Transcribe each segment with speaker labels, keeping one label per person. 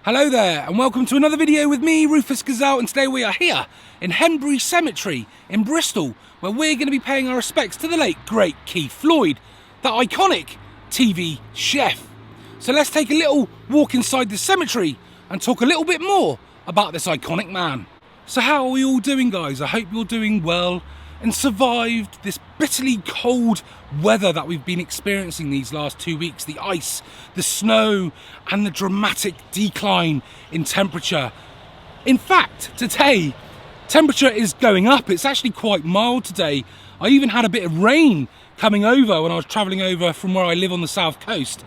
Speaker 1: Hello there and welcome to another video with me, Rufus Gazelle, and today we are here in Henbury Cemetery in Bristol, where we're going to be paying our respects to the late great Keith Floyd, the iconic TV chef. So let's take a little walk inside the cemetery and talk a little bit more about this iconic man. So how are we all doing, guys? I hope you're doing well and survived this bitterly cold weather that we've been experiencing these last 2 weeks. The ice, the snow, and the dramatic decline in temperature. In fact, today, temperature is going up. It's actually quite mild today. I even had a bit of rain coming over when I was traveling over from where I live on the south coast.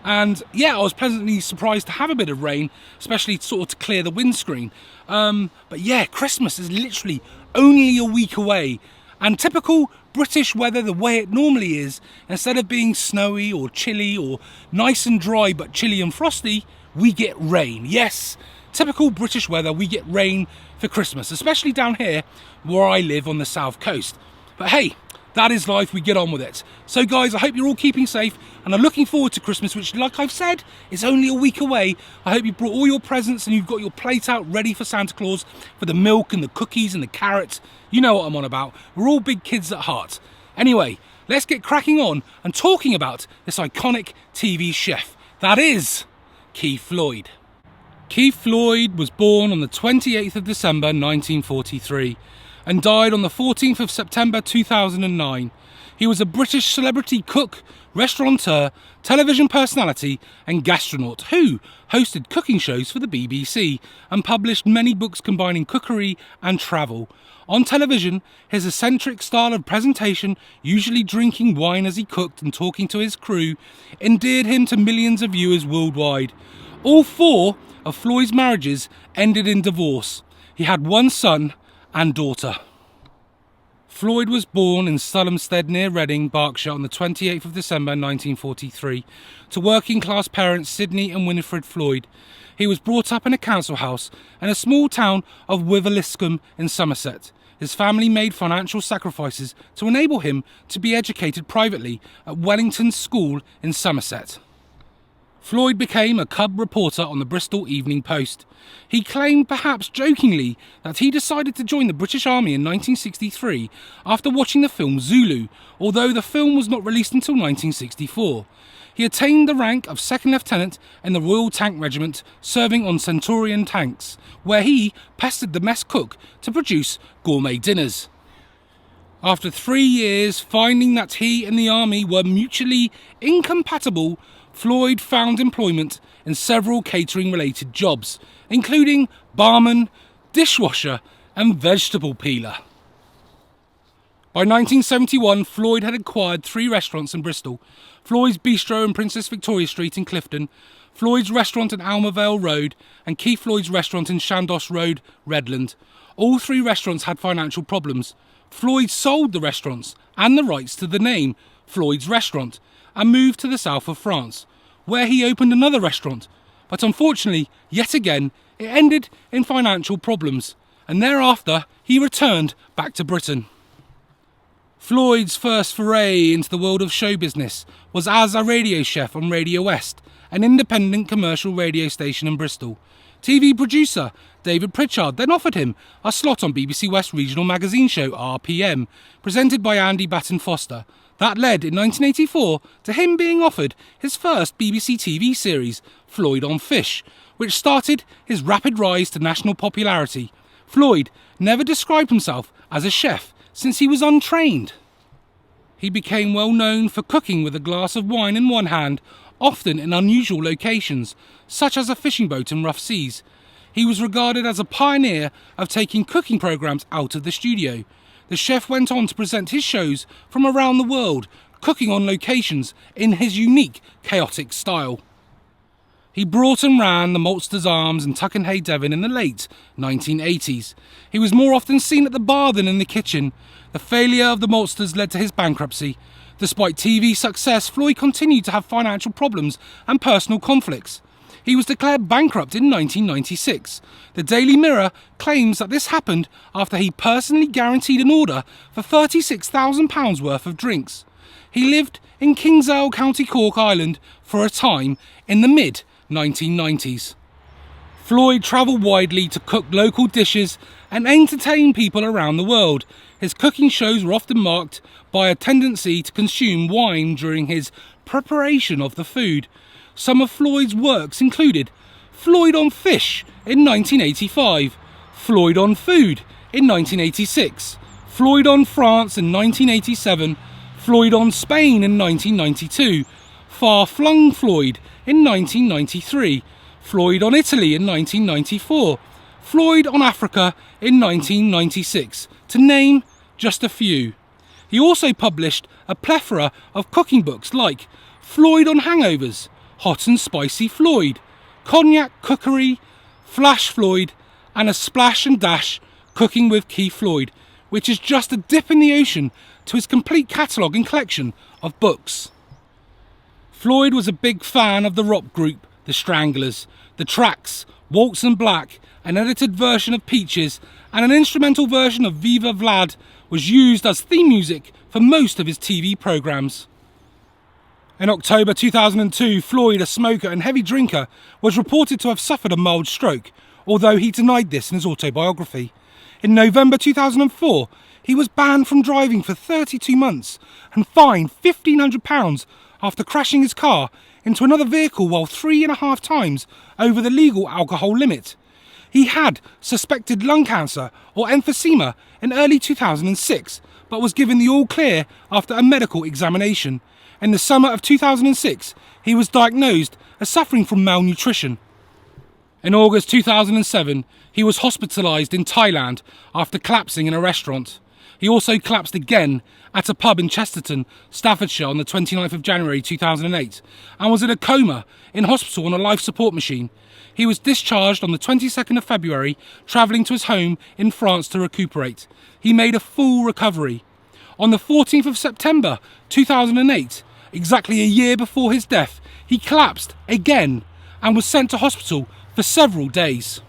Speaker 1: And yeah, I was pleasantly surprised to have a bit of rain, especially sort of to clear the windscreen. But yeah, Christmas is literally only a week away. And typical British weather, the way it normally is, instead of being snowy or chilly or nice and dry but chilly and frosty, we get rain. Yes, typical British weather, we get rain for Christmas, especially down here where I live on the south coast. But hey, that is life, we get on with it. So guys, I hope you're all keeping safe and are looking forward to Christmas, which, like I've said, is only a week away. I hope you brought all your presents and you've got your plate out ready for Santa Claus, for the milk and the cookies and the carrots. You know what I'm on about. We're all big kids at heart. Anyway, let's get cracking on and talking about this iconic TV chef. That is Keith Floyd. Keith Floyd was born on the 28th of December 1943 and died on the 14th of September 2009. He was a British celebrity cook, restaurateur, television personality and gastronaut who hosted cooking shows for the BBC and published many books combining cookery and travel. On television, his eccentric style of presentation, usually drinking wine as he cooked and talking to his crew, endeared him to millions of viewers worldwide. All four of Floyd's marriages ended in divorce. He had one son and daughter. Floyd was born in Sulhamstead near Reading, Berkshire on the 28th of December 1943 to working class parents Sidney and Winifred Floyd. He was brought up in a council house in a small town of Wiveliscombe in Somerset. His family made financial sacrifices to enable him to be educated privately at Wellington School in Somerset. Floyd became a cub reporter on the Bristol Evening Post. He claimed, perhaps jokingly, that he decided to join the British Army in 1963 after watching the film Zulu, although the film was not released until 1964. He attained the rank of second lieutenant in the Royal Tank Regiment, serving on Centurion tanks, where he pestered the mess cook to produce gourmet dinners. After 3 years, finding that he and the army were mutually incompatible, Floyd found employment in several catering-related jobs, including barman, dishwasher and vegetable peeler. By 1971, Floyd had acquired 3 restaurants in Bristol: Floyd's Bistro in Princess Victoria Street in Clifton, Floyd's Restaurant in Almervale Road and Keith Floyd's Restaurant in Chandos Road, Redland. All 3 restaurants had financial problems. Floyd sold the restaurants and the rights to the name Floyd's Restaurant and moved to the south of France, where he opened another restaurant. But unfortunately, yet again, it ended in financial problems, and thereafter he returned back to Britain. Floyd's first foray into the world of show business was as a radio chef on Radio West, an independent commercial radio station in Bristol. TV producer David Pritchard then offered him a slot on BBC West regional magazine show RPM, presented by Andy Batten Foster. That led in 1984 to him being offered his first BBC TV series, Floyd on Fish, which started his rapid rise to national popularity. Floyd never described himself as a chef since he was untrained. He became well known for cooking with a glass of wine in one hand, often in unusual locations, such as a fishing boat in rough seas. He was regarded as a pioneer of taking cooking programmes out of the studio. The chef went on to present his shows from around the world, cooking on locations in his unique, chaotic style. He brought and ran the Maltsters Arms in Tuckenhay, Devon in the late 1980s. He was more often seen at the bar than in the kitchen. The failure of the Maltsters led to his bankruptcy. Despite TV success, Floyd continued to have financial problems and personal conflicts. He was declared bankrupt in 1996. The Daily Mirror claims that this happened after he personally guaranteed an order for £36,000 worth of drinks. He lived in Kingsale, County Cork, Ireland for a time in the mid-1990s. Floyd travelled widely to cook local dishes and entertain people around the world. His cooking shows were often marked by a tendency to consume wine during his preparation of the food. Some of Floyd's works included Floyd on Fish in 1985, Floyd on Food in 1986, Floyd on France in 1987, Floyd on Spain in 1992, Far Flung Floyd in 1993, Floyd on Italy in 1994, Floyd on Africa in 1996, to name just a few. He also published a plethora of cooking books like Floyd on Hangovers, Hot and Spicy Floyd, Cognac Cookery, Flash Floyd, and a Splash and Dash Cooking with Keith Floyd, which is just a dip in the ocean to his complete catalogue and collection of books. Floyd was a big fan of the rock group The Stranglers. The tracks Waltz and Black, an edited version of Peaches, and an instrumental version of Viva Vlad was used as theme music for most of his TV programmes. In October 2002, Floyd, a smoker and heavy drinker, was reported to have suffered a mild stroke, although he denied this in his autobiography. In November 2004, he was banned from driving for 32 months and fined £1,500 after crashing his car into another vehicle while 3.5 times over the legal alcohol limit. He had suspected lung cancer or emphysema in early 2006, but was given the all clear after a medical examination. In the summer of 2006, he was diagnosed as suffering from malnutrition. In August 2007, he was hospitalised in Thailand after collapsing in a restaurant. He also collapsed again at a pub in Chesterton, Staffordshire on the 29th of January 2008 and was in a coma in hospital on a life support machine. He was discharged on the 22nd of February, travelling to his home in France to recuperate. He made a full recovery. On the 14th of September 2008, exactly a year before his death, he collapsed again and was sent to hospital for several days.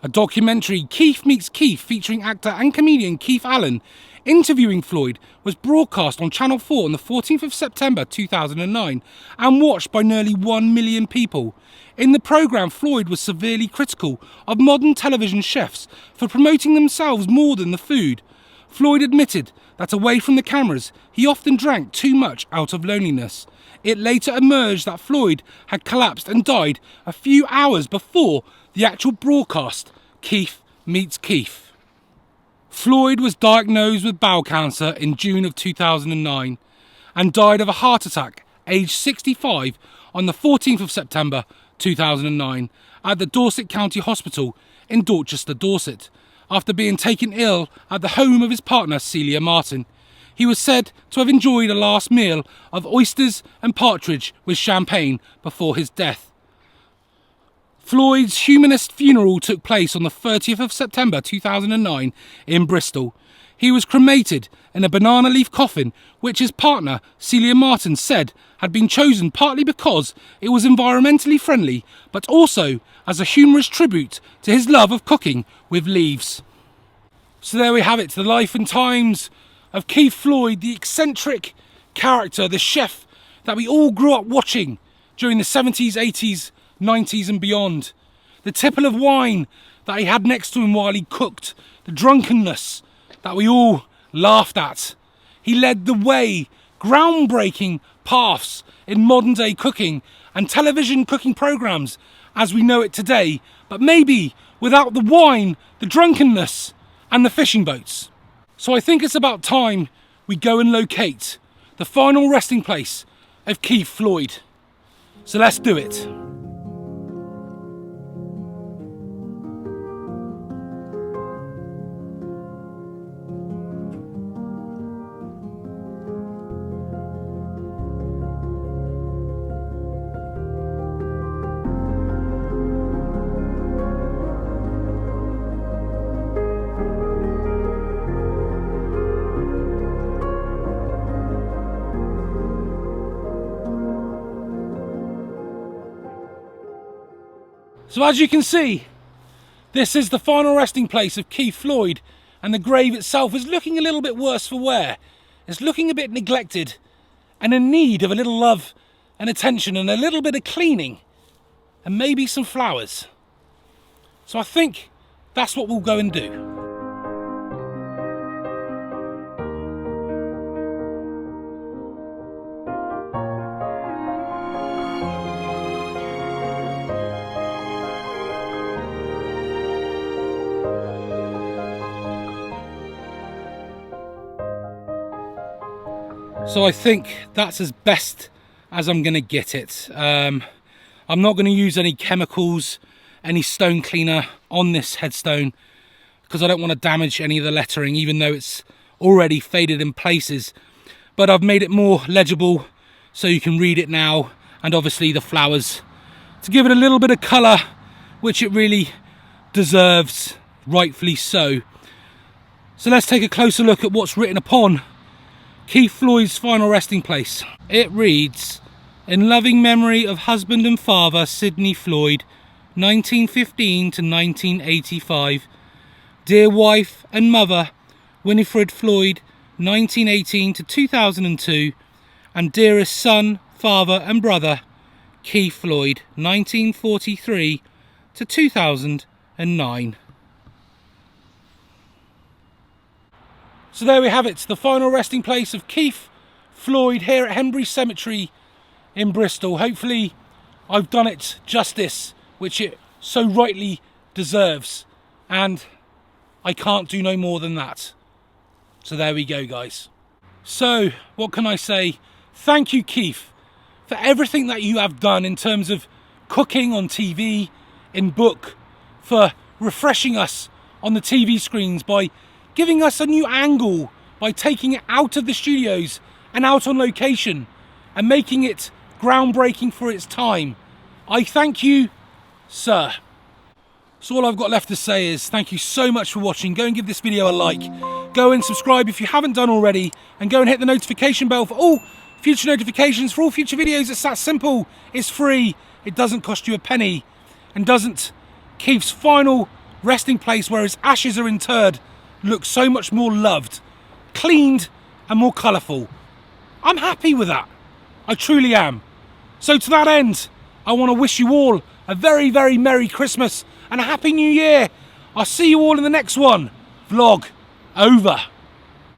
Speaker 1: A documentary, Keith Meets Keith, featuring actor and comedian Keith Allen, interviewing Floyd, was broadcast on Channel 4 on the 14th of September 2009 and watched by nearly 1 million people. In the programme, Floyd was severely critical of modern television chefs for promoting themselves more than the food. Floyd admitted that away from the cameras, he often drank too much out of loneliness. It later emerged that Floyd had collapsed and died a few hours before the actual broadcast, Keith Meets Keith. Floyd was diagnosed with bowel cancer in June of 2009 and died of a heart attack, aged 65, on the 14th of September 2009 at the Dorset County Hospital in Dorchester, Dorset, after being taken ill at the home of his partner Celia Martin. He was said to have enjoyed a last meal of oysters and partridge with champagne before his death. Floyd's humanist funeral took place on the 30th of September 2009 in Bristol. He was cremated in a banana leaf coffin, which his partner Celia Martin said had been chosen partly because it was environmentally friendly, but also as a humorous tribute to his love of cooking with leaves. So there we have it, the life and times of Keith Floyd, the eccentric character, the chef that we all grew up watching during the 70s, 80s, 90s and beyond. The tipple of wine that he had next to him while he cooked, the drunkenness that we all laughed at. He led the way, groundbreaking paths in modern day cooking and television cooking programmes as we know it today, but maybe without the wine, the drunkenness and the fishing boats. So I think it's about time we go and locate the final resting place of Keith Floyd. So let's do it. So as you can see, this is the final resting place of Keith Floyd, and the grave itself is looking a little bit worse for wear. It's looking a bit neglected and in need of a little love and attention and a little bit of cleaning. and maybe some flowers. So I think that's what we'll go and do. So I think that's as best as I'm going to get it. I'm not going to use any chemicals, any stone cleaner on this headstone, because I don't want to damage any of the lettering, even though it's already faded in places. But I've made it more legible so you can read it now, and obviously the flowers to give it a little bit of colour, which it really deserves, rightfully so. So let's take a closer look at what's written upon Keith Floyd's final resting place. It reads, "In loving memory of husband and father Sidney Floyd, 1915 to 1985, dear wife and mother Winifred Floyd, 1918 to 2002, and dearest son, father and brother Keith Floyd, 1943 to 2009. So there we have it, the final resting place of Keith Floyd here at Henbury Cemetery in Bristol. Hopefully I've done it justice, which it so rightly deserves, and I can't do no more than that. So there we go, guys. So what can I say? Thank you, Keith, for everything that you have done in terms of cooking on TV, in book, for refreshing us on the TV screens by giving us a new angle, by taking it out of the studios and out on location and making it groundbreaking for its time. I thank you, sir. So all I've got left to say is thank you so much for watching. Go and give this video a like. Go and subscribe if you haven't done already, and go and hit the notification bell for all future notifications for all future videos. It's that simple. It's free. It doesn't cost you a penny, and doesn't Keith's final resting place where his ashes are interred look so much more loved, cleaned and more colourful. I'm happy with that. I truly am. So to that end, I want to wish you all a very, very Merry Christmas and a Happy New Year. I'll see you all in the next one. Vlog over.